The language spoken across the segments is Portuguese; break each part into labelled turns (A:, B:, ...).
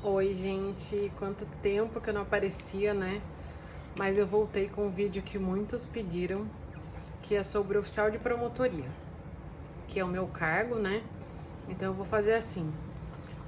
A: Oi, gente, quanto tempo que eu não aparecia, né? Mas eu voltei com um vídeo que muitos pediram, que é sobre oficial de promotoria, que é o meu cargo, né? Então eu vou fazer assim.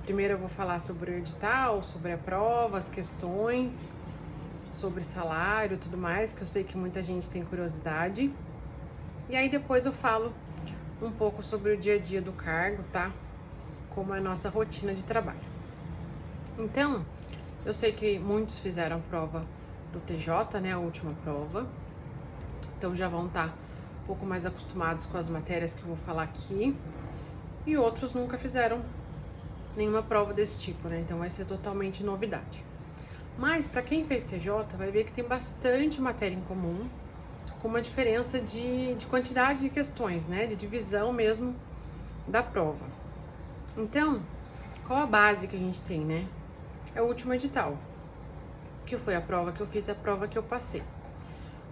A: Primeiro eu vou falar sobre o edital, sobre a prova, as questões, sobre salário e tudo mais, que eu sei que muita gente tem curiosidade. E aí depois eu falo um pouco sobre o dia a dia do cargo, tá? Como é a nossa rotina de trabalho. Então, eu sei que muitos fizeram a prova do TJ, né, a última prova. Então já vão estar um pouco mais acostumados com as matérias que eu vou falar aqui. E outros nunca fizeram nenhuma prova desse tipo, né? Então vai ser totalmente novidade. Mas para quem fez TJ, vai ver que tem bastante matéria em comum, com uma diferença de quantidade de questões, né? De divisão mesmo da prova. Então, qual a base que a gente tem, né? É o último edital, que foi a prova que eu fiz, a prova que eu passei.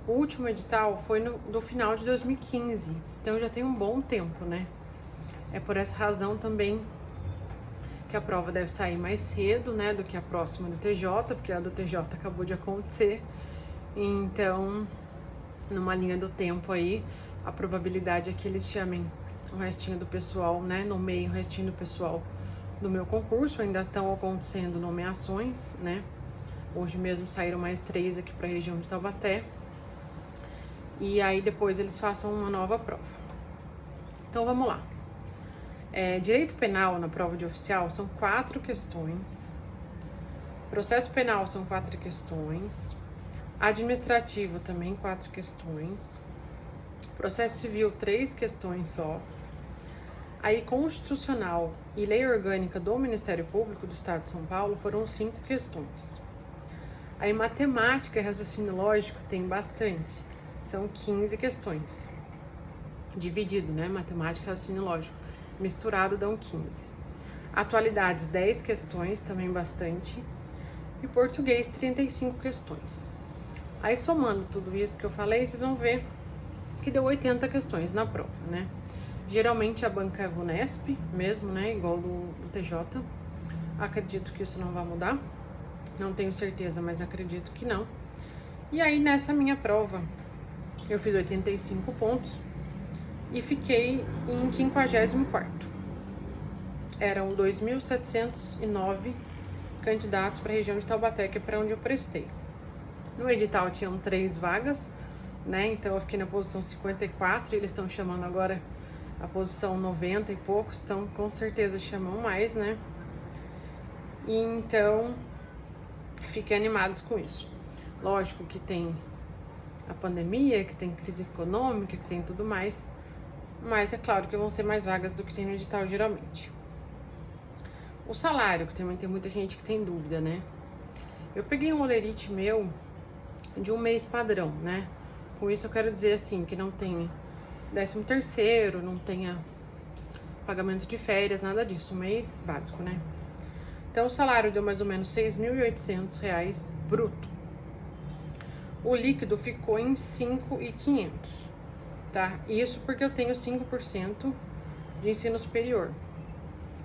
A: O último edital foi do final de 2015, então já tem um bom tempo, né? É por essa razão também que a prova deve sair mais cedo, né, do que a próxima do TJ, porque a do TJ acabou de acontecer. Então, numa linha do tempo aí, a probabilidade é que eles chamem o restinho do pessoal, né, nomeiem o restinho do pessoal do meu concurso. Ainda estão acontecendo nomeações, né? Hoje mesmo saíram mais 3 aqui para a região de Taubaté. E aí depois eles façam uma nova prova. Então vamos lá. Direito penal na prova de oficial são 4 questões. Processo penal são 4 questões. Administrativo também 4 questões. Processo civil 3 questões só. Aí constitucional e lei orgânica do Ministério Público do Estado de São Paulo foram 5 questões. Aí matemática e raciocínio lógico tem bastante, são 15 questões. Dividido, né? Matemática e raciocínio lógico. Misturado dão 15. Atualidades, 10 questões, também bastante. E português, 35 questões. Aí somando tudo isso que eu falei, vocês vão ver que deu 80 questões na prova, né? Geralmente a banca é VUNESP mesmo, né? Igual do TJ. Acredito que isso não vai mudar. Não tenho certeza, mas acredito que não. E aí nessa minha prova, eu fiz 85 pontos e fiquei em 54º. Eram 2.709 candidatos para a região de Taubaté, que é para onde eu prestei. No edital tinham 3 vagas, né? Então eu fiquei na posição 54 e eles estão chamando agora a posição 90 e poucos, então com certeza chamam mais, né? E então fiquem animados com isso. Lógico que tem a pandemia, que tem crise econômica, que tem tudo mais, mas é claro que vão ser mais vagas do que tem no edital geralmente. O salário, que também tem muita gente que tem dúvida, né? Eu peguei um holerite meu de um mês padrão, né? Com isso eu quero dizer assim, que não tem 13º, não tenha pagamento de férias, nada disso, um mês básico, né? Então o salário deu mais ou menos R$6.800 bruto. O líquido ficou em 5.500, tá? Isso porque eu tenho 5% de ensino superior,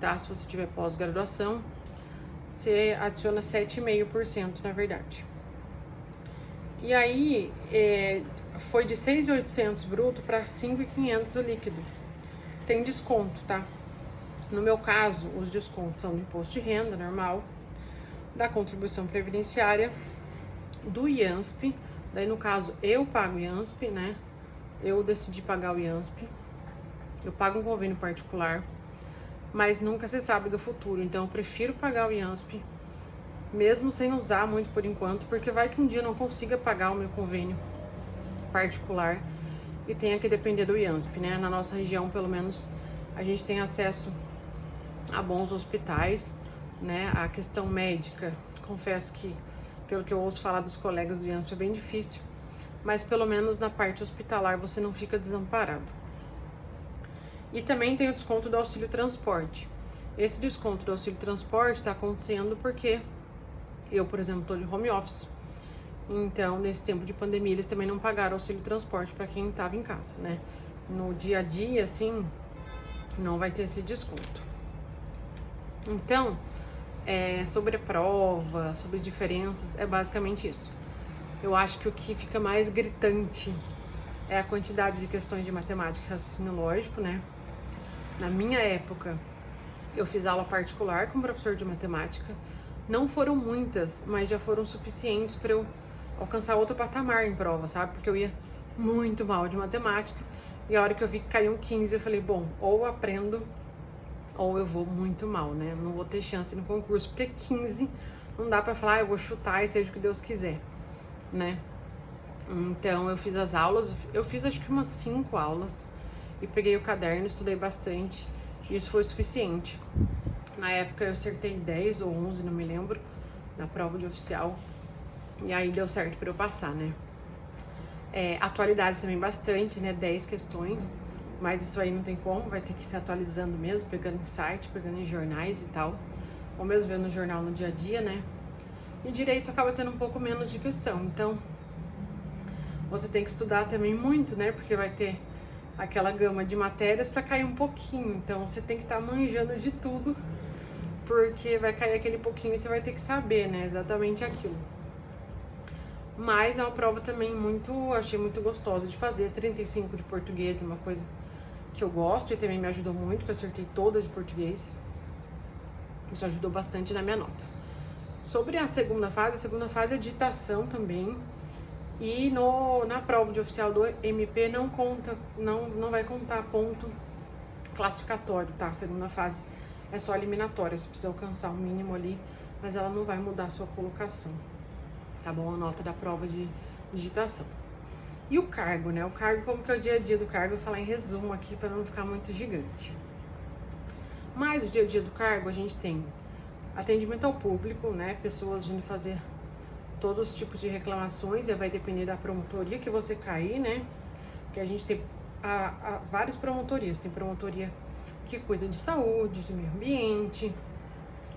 A: tá? Se você tiver pós-graduação, você adiciona 7,5%, na verdade. E aí, foi de 6.800 bruto para 5.500 o líquido. Tem desconto, tá? No meu caso, os descontos são do imposto de renda normal, da contribuição previdenciária, do IANSP. Daí, no caso, eu pago o IANSP, né? Eu decidi pagar o IANSP. Eu pago um convênio particular, mas nunca se sabe do futuro. Então, eu prefiro pagar o IANSP, mesmo sem usar muito por enquanto, porque vai que um dia eu não consiga pagar o meu convênio particular e tenha que depender do IANSP, né? Na nossa região, pelo menos, a gente tem acesso a bons hospitais, né? A questão médica, confesso que, pelo que eu ouço falar dos colegas do IANSP, é bem difícil, mas pelo menos na parte hospitalar você não fica desamparado. E também tem o desconto do auxílio transporte. Esse desconto do auxílio transporte está acontecendo porque eu, por exemplo, estou de home office. Então, nesse tempo de pandemia, eles também não pagaram auxílio transporte para quem estava em casa, né? No dia a dia, assim, não vai ter esse desconto. Então, sobre a prova, sobre as diferenças, é basicamente isso. Eu acho que o que fica mais gritante é a quantidade de questões de matemática e raciocínio lógico, né? Na minha época, eu fiz aula particular com um professor de matemática. Não foram muitas, mas já foram suficientes para eu alcançar outro patamar em prova, sabe? Porque eu ia muito mal de matemática. E a hora que eu vi que caiu um 15, eu falei, bom, ou eu aprendo ou eu vou muito mal, né? Não vou ter chance no concurso, porque 15 não dá pra falar, eu vou chutar e seja o que Deus quiser, né? Então eu fiz as aulas, eu fiz acho que umas 5 aulas e peguei o caderno, estudei bastante e isso foi suficiente. Na época eu acertei 10 ou 11, não me lembro, na prova de oficial, e aí deu certo pra eu passar, né? Atualidades também bastante, né? 10 questões, mas isso aí não tem como, vai ter que ir se atualizando mesmo, pegando em site, pegando em jornais e tal, ou mesmo vendo no jornal no dia a dia, né? E direito acaba tendo um pouco menos de questão, então você tem que estudar também muito, né? Porque vai ter aquela gama de matérias para cair um pouquinho, então você tem que estar manjando de tudo, porque vai cair aquele pouquinho e você vai ter que saber, né? Exatamente aquilo. Mas é uma prova também achei muito gostosa de fazer. 35 de português é uma coisa que eu gosto e também me ajudou muito, que eu acertei todas de português. Isso ajudou bastante na minha nota. Sobre a segunda fase é digitação também. E na prova de oficial do MP não vai contar ponto classificatório, tá? A segunda fase é só eliminatória, você precisa alcançar o mínimo ali, mas ela não vai mudar a sua colocação, tá bom? A nota da prova de digitação. E o cargo, né? O cargo, como que é o dia a dia do cargo? Eu vou falar em resumo aqui para não ficar muito gigante. Mas o dia a dia do cargo, a gente tem atendimento ao público, né? Pessoas vindo fazer todos os tipos de reclamações, e vai depender da promotoria que você cair, né? Porque a gente tem várias promotorias. Tem promotoria que cuida de saúde, de meio ambiente,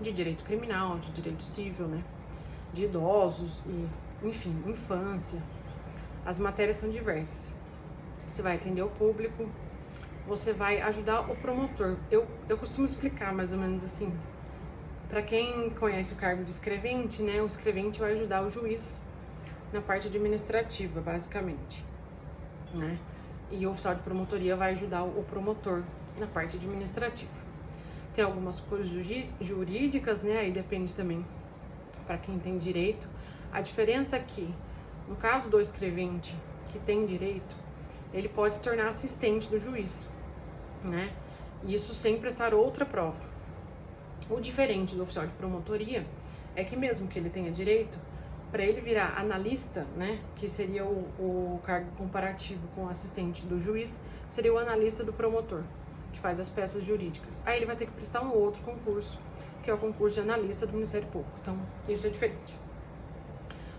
A: de direito criminal, de direito civil, né? De idosos e, enfim, infância. As matérias são diversas. Você vai atender o público, você vai ajudar o promotor. Eu costumo explicar mais ou menos assim. Para quem conhece o cargo de escrevente, né? O escrevente vai ajudar o juiz na parte administrativa, basicamente, né? E o oficial de promotoria vai ajudar o promotor na parte administrativa. Tem algumas coisas jurídicas, né? Aí depende também para quem tem direito. A diferença é que, no caso do escrevente que tem direito, ele pode se tornar assistente do juiz, né? E isso sem prestar outra prova. O diferente do oficial de promotoria é que mesmo que ele tenha direito, para ele virar analista, né, que seria o cargo comparativo com o assistente do juiz, seria o analista do promotor, que faz as peças jurídicas. Aí ele vai ter que prestar um outro concurso, que é o concurso de analista do Ministério Público. Então, isso é diferente.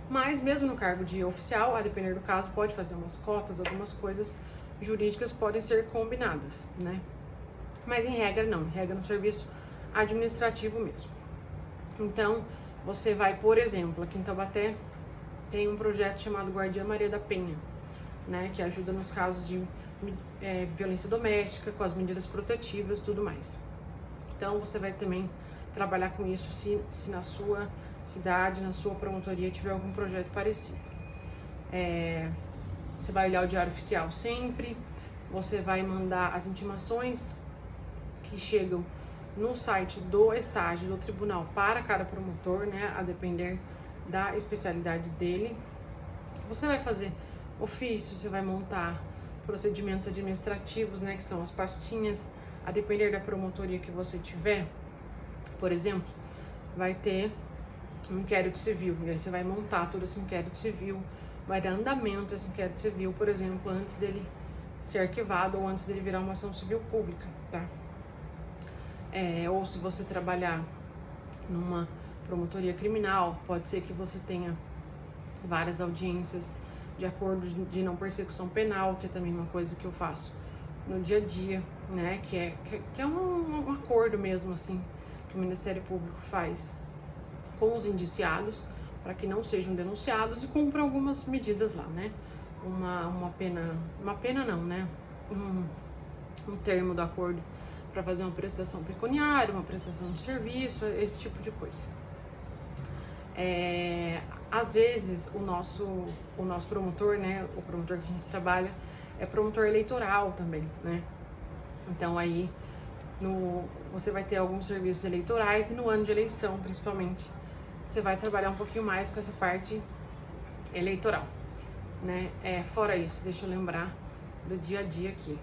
A: Mas mesmo no cargo de oficial, a depender do caso, pode fazer umas cotas, algumas coisas jurídicas podem ser combinadas, né? Mas em regra não, em regra no serviço administrativo mesmo. Então, você vai, por exemplo, aqui em Taubaté tem um projeto chamado Guardiã Maria da Penha, né, que ajuda nos casos de violência doméstica, com as medidas protetivas e tudo mais. Então, você vai também trabalhar com isso se na sua cidade, na sua promotoria tiver algum projeto parecido. Você vai olhar o diário oficial sempre, você vai mandar as intimações que chegam no site do ESAGE, do tribunal, para cada promotor, né, a depender da especialidade dele. Você vai fazer ofício, você vai montar procedimentos administrativos, né, que são as pastinhas, a depender da promotoria que você tiver. Por exemplo, vai ter um inquérito civil, e aí você vai montar todo esse inquérito civil, vai dar andamento esse inquérito civil, por exemplo, antes dele ser arquivado ou antes dele virar uma ação civil pública, tá? Ou se você trabalhar numa promotoria criminal, pode ser que você tenha várias audiências de acordo de não persecução penal, que é também uma coisa que eu faço no dia a dia, né? Que é um acordo mesmo, assim, que o Ministério Público faz com os indiciados para que não sejam denunciados e cumpram algumas medidas lá, né? Uma pena não, né? Um termo do acordo para fazer uma prestação pecuniária, uma prestação de serviço, esse tipo de coisa. Às vezes o nosso promotor, né, o promotor que a gente trabalha, é promotor eleitoral também, né? Então aí você vai ter alguns serviços eleitorais e no ano de eleição, principalmente, você vai trabalhar um pouquinho mais com essa parte eleitoral, né? Fora isso, deixa eu lembrar do dia a dia aqui.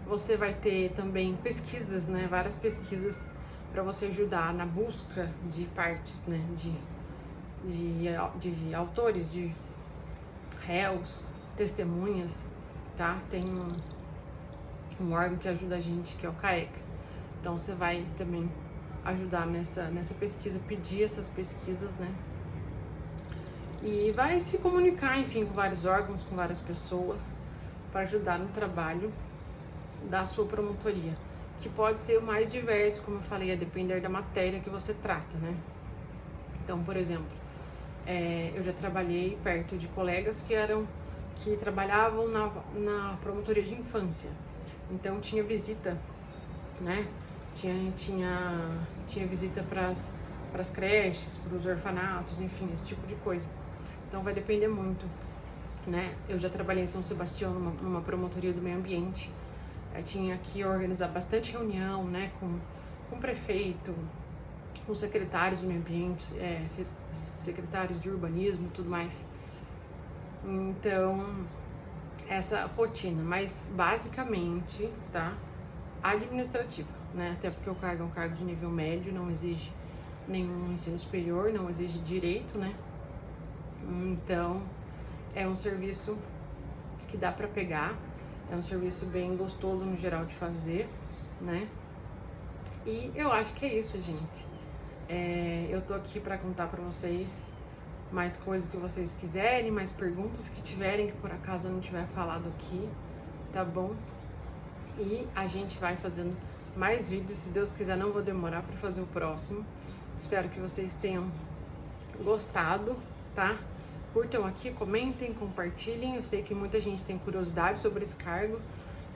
A: Você vai ter também pesquisas, né? Várias pesquisas para você ajudar na busca de partes, né? De autores, de réus, testemunhas, tá? Tem um órgão que ajuda a gente, que é o CAEX. Então você vai também ajudar nessa pesquisa, pedir essas pesquisas, né? E vai se comunicar, enfim, com vários órgãos, com várias pessoas, para ajudar no trabalho da sua promotoria, que pode ser o mais diverso, como eu falei, a depender da matéria que você trata, né? Então, por exemplo, eu já trabalhei perto de colegas que trabalhavam na promotoria de infância. Então tinha visita, né? Tinha visita para as creches, para os orfanatos, enfim, esse tipo de coisa. Então vai depender muito, né? Eu já trabalhei em São Sebastião numa promotoria do meio ambiente. Eu tinha que organizar bastante reunião, né? Com o prefeito, com secretários do meio ambiente, secretários de urbanismo e tudo mais. Então, essa rotina, mas basicamente, tá? Administrativa, né? Até porque o cargo é um cargo de nível médio, não exige nenhum ensino superior, não exige direito, né? Então, é um serviço que dá pra pegar, é um serviço bem gostoso no geral de fazer, né? E eu acho que é isso, gente. Eu tô aqui pra contar pra vocês mais coisas que vocês quiserem, mais perguntas que tiverem, que por acaso eu não tiver falado aqui, tá bom? E a gente vai fazendo mais vídeos, se Deus quiser, não vou demorar pra fazer o próximo. Espero que vocês tenham gostado, tá? Curtam aqui, comentem, compartilhem. Eu sei que muita gente tem curiosidade sobre esse cargo,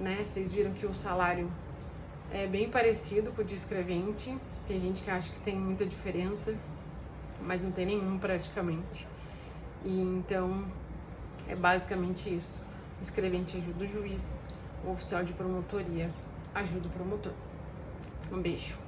A: né? Vocês viram que o salário é bem parecido com o de escrevente. Tem gente que acha que tem muita diferença, mas não tem nenhum praticamente. E então é basicamente isso. O escrevente ajuda o juiz, o oficial de promotoria ajuda o promotor. Um beijo.